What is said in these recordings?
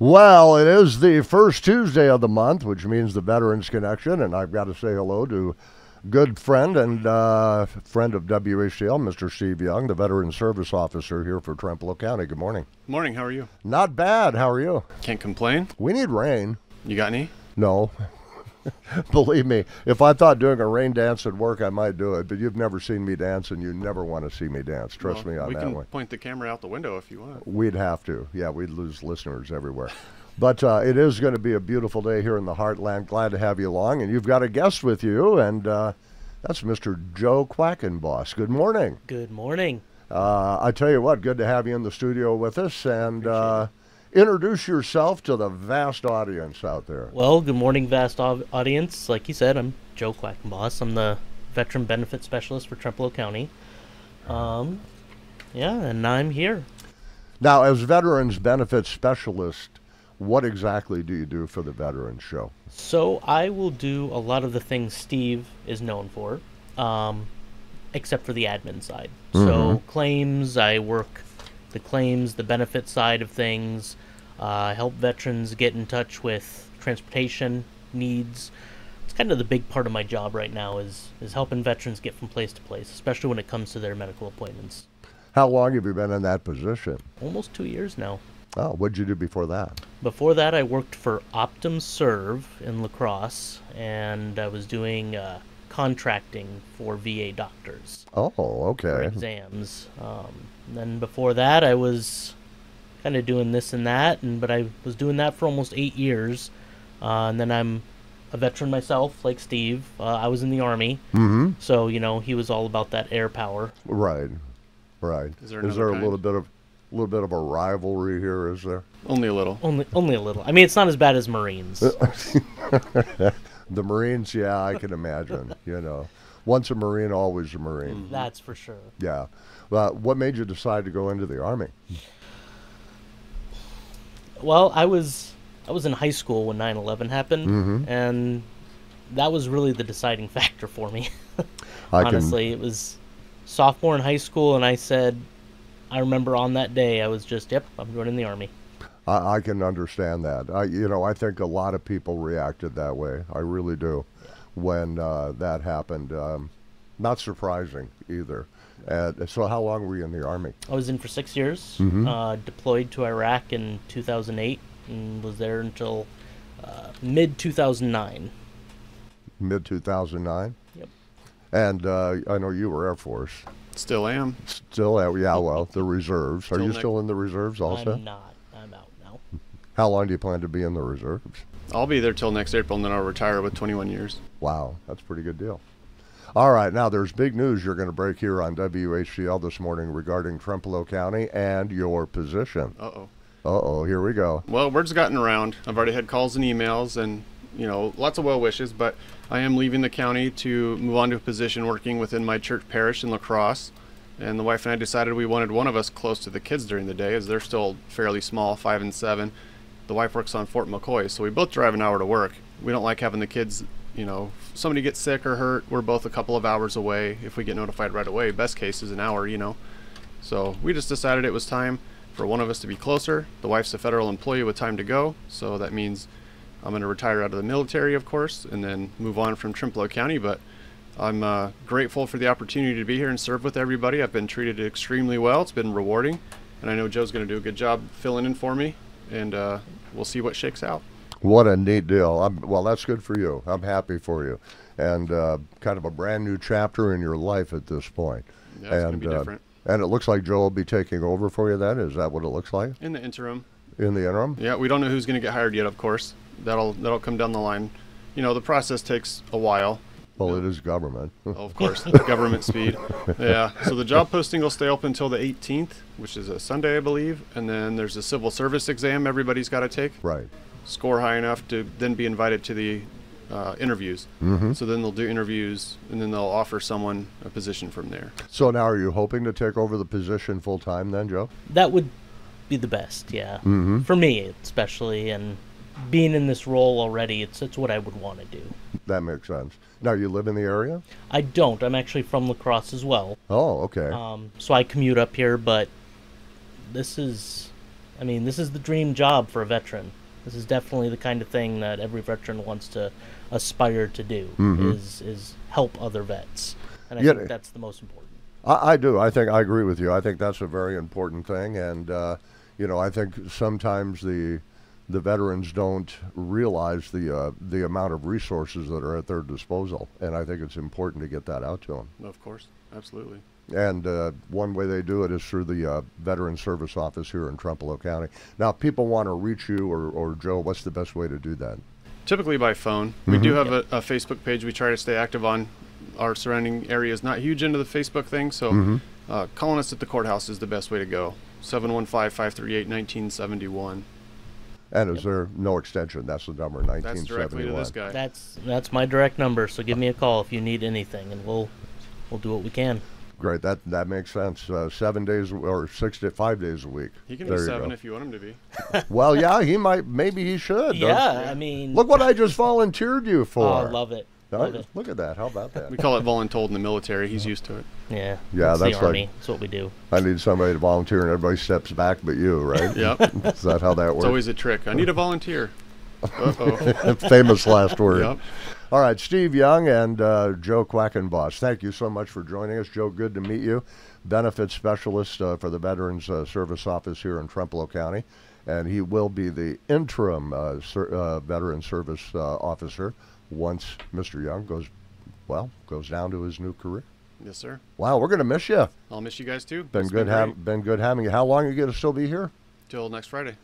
Well, it is the first Tuesday of the month, which means the Veterans Connection, and I've got to say hello to good friend and friend of WHTL, Mr. Steve Young, the Veteran Service Officer here for Trempealeau County. Good morning. Morning, how are you? Not bad. How are you? Can't complain. We need rain. You got any? No. Believe me, if I thought doing a rain dance would work, I might do it, but you've never seen me dance, and you never want to see me dance. Trust me on that one. We can point the camera out the window if you want. We'd have to. Yeah, we'd lose listeners everywhere. But it is going to be a beautiful day here in the Heartland. Glad to have you along. And you've got a guest with you, and that's Mr. Joe Quackenboss. Good morning. Good morning. I tell you what, good to have you in the studio with us. And introduce yourself to the vast audience out there. Well, good morning, vast audience. Like you said, I'm Joe Quackenboss. I'm the Veteran Benefit Specialist for Trempealeau County. Yeah, and I'm here. Now, as Veterans Benefit Specialist, what exactly do you do for the Veterans Show? So I will do a lot of the things Steve is known for, except for the admin side. So claims, I work the claims, the benefit side of things, help veterans get in touch with transportation needs. It's kind of the big part of my job right now is helping veterans get from place to place, especially when it comes to their medical appointments. How long have you been in that position? Almost 2 years now. Oh, what did you do before that? Before that, I worked for Serve in La Crosse, and I was doing contracting for VA doctors. Oh, okay. For exams. And then before that, I was kind of doing this and that, but I was doing that for almost 8 years. And then I'm a veteran myself, like Steve. I was in the Army, so he was all about that air power. Right, right. Is there a little bit of a rivalry here? Is there? Only a little. Only a little. I mean, it's not as bad as Marines. The Marines, yeah, I can imagine. Once a Marine, always a Marine. That's for sure. Yeah. Well, what made you decide to go into the Army? Well, I was in high school when 9/11 happened, and that was really the deciding factor for me. Honestly, it was sophomore in high school, and I remember on that day, I was just, yep, I'm going in the Army. I can understand that. I think a lot of people reacted that way. I really do. When that happened. Not surprising either. So how long were you in the Army? I was in for 6 years, deployed to Iraq in 2008, and was there until mid-2009. Mid-2009? Yep. And I know you were Air Force. Still am. Still, yeah, well, the reserves. Are you still in the reserves also? I'm not. I'm out now. How long do you plan to be in the reserves? I'll be there till next April, and then I'll retire with 21 years. Wow, that's a pretty good deal. All right, now there's big news you're going to break here on WHTL this morning regarding Trempealeau County and your position. Uh-oh. Uh-oh, here we go. Well, word's gotten around. I've already had calls and emails and, lots of well wishes, but I am leaving the county to move on to a position working within my church parish in La Crosse. And the wife and I decided we wanted one of us close to the kids during the day, as they're still fairly small, 5 and 7. The wife works on Fort McCoy, so we both drive an hour to work. We don't like having the kids, if somebody gets sick or hurt, we're both a couple of hours away. If we get notified right away, best case is an hour, So we just decided it was time for one of us to be closer. The wife's a federal employee with time to go, so that means I'm going to retire out of the military, of course, and then move on from Trempealeau County. But I'm grateful for the opportunity to be here and serve with everybody. I've been treated extremely well. It's been rewarding, and I know Joe's going to do a good job filling in for me, and we'll see what shakes out. What a neat deal. Well, that's good for you. I'm happy for you. And kind of a brand new chapter in your life at this point. Yeah, it's going to be different. And it looks like Joe will be taking over for you then? Is that what it looks like? In the interim. In the interim? Yeah, we don't know who's going to get hired yet, of course. That'll come down the line. The process takes a while. Well, it is government. Oh, of course, government speed. Yeah, so the job posting will stay open until the 18th, which is a Sunday, I believe. And then there's a civil service exam everybody's got to take. Right. Score high enough to then be invited to the interviews. So then they'll do interviews, and then they'll offer someone a position from there. So now are you hoping to take over the position full time then, Joe? That would be the best, yeah. For me, especially, and being in this role already, it's what I would want to do. That makes sense. Now, you live in the area? I don't. I'm actually from La Crosse as well. Oh, okay. So I commute up here, but this is, I mean, this is the dream job for a veteran. This is definitely the kind of thing that every veteran wants to aspire to do, is help other vets. And I think that's the most important. I do. I agree with you. I think that's a very important thing. And, I think sometimes the veterans don't realize the amount of resources that are at their disposal. And I think it's important to get that out to them. Of course. Absolutely. And one way they do it is through the Veteran Service Office here in Trempealeau County. Now, if people want to reach you or Joe, what's the best way to do that? Typically by phone. We do have a Facebook page. We try to stay active on. Our surrounding area is not huge into the Facebook thing, so calling us at the courthouse is the best way to go. 715-538-1971. And is there no extension? That's the number, 1971. That's directly to this guy. That's my direct number, so give me a call if you need anything, and we'll do what we can. Great, that makes sense. 7 days or 5 days a week. He can be 7 if you want him to be. Well, yeah, he might. Maybe he should. Yeah, I mean, look what I just volunteered you for. Oh, I love it. Look at that. How about that? We call it voluntold in the military. He's used to it. Yeah, that's the Army. That's what we do. I need somebody to volunteer, and everybody steps back but you, right? Yep. Is that how that works? It's always a trick. I need a volunteer. Uh-oh. Famous last word. Yep. All right, Steve Young and Joe Quackenboss, thank you so much for joining us. Joe, good to meet you. Benefits specialist for the Veterans Service Office here in Trempealeau County, and he will be the interim Veteran Service Officer once Mr. Young goes down to his new career. Yes, sir. Wow, we're going to miss you. I'll miss you guys too. Been good having you. How long are you going to still be here? Till next Friday.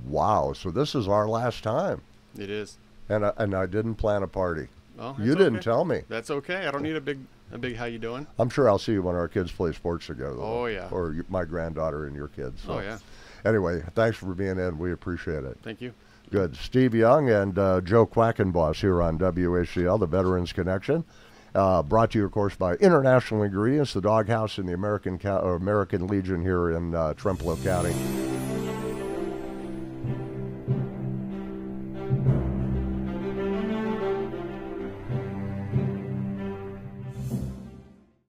Wow, so this is our last time. It is. And I didn't plan a party. Well, you didn't tell me. That's okay. I don't need a big how you doing. I'm sure I'll see you when our kids play sports together. Oh, yeah. Or my granddaughter and your kids. So. Oh, yeah. Anyway, thanks for being in. We appreciate it. Thank you. Good. Steve Young and Joe Quackenboss here on WHTL, the Veterans Connection. Brought to you, of course, by International Ingredients, the Doghouse in the American Legion here in Trempealeau County.